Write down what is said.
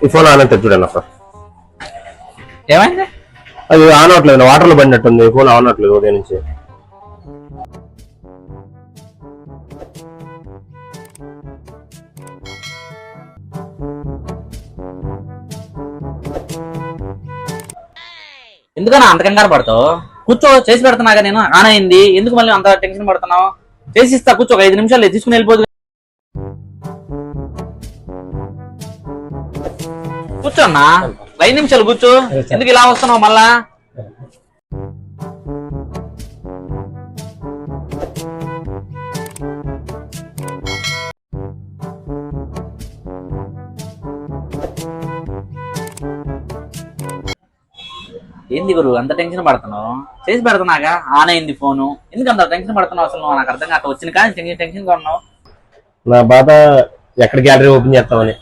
ఈ phone on అవుతుంది చూడండి సార్. ఏమైంది? అది ఆన్ అవట్లేదు, వాటర్లో పడినట్టుంది, ఫోన్ ఆన్ అవట్లేదు ఉదయం నుంచి. ఎందుకన్నా అంత కంగారు పడతావు? కూర్చో, చేసి పెడుతున్నాగా నేను. ఆన్ అయింది, ఎందుకు మళ్ళీ అంత టెన్షన్ పడుతున్నావు? చేసి ఇస్తా, కూర్చో. ఒక 5 నిమిషాలు తీసుకుని వెళ్ళిపోదు. కూర్చో అన్నా, 5 నిమిషాలు కూర్చో. ఎందుకు ఇలా వస్తున్నావు మళ్ళా? ఏంది గురు అంత టెన్షన్ పడుతున్నావు? చేసి పెడుతున్నాగా, ఆన్ అయింది ఫోను. ఎందుకు అంత టెన్షన్ పడుతున్నావు అసలు? నాకు అర్థం కాక వచ్చిన కానీ టెన్షన్ గా ఉన్నావు. నా బాధ ఎక్కడ గ్యాలరీ ఓపెన్ చేస్తామని.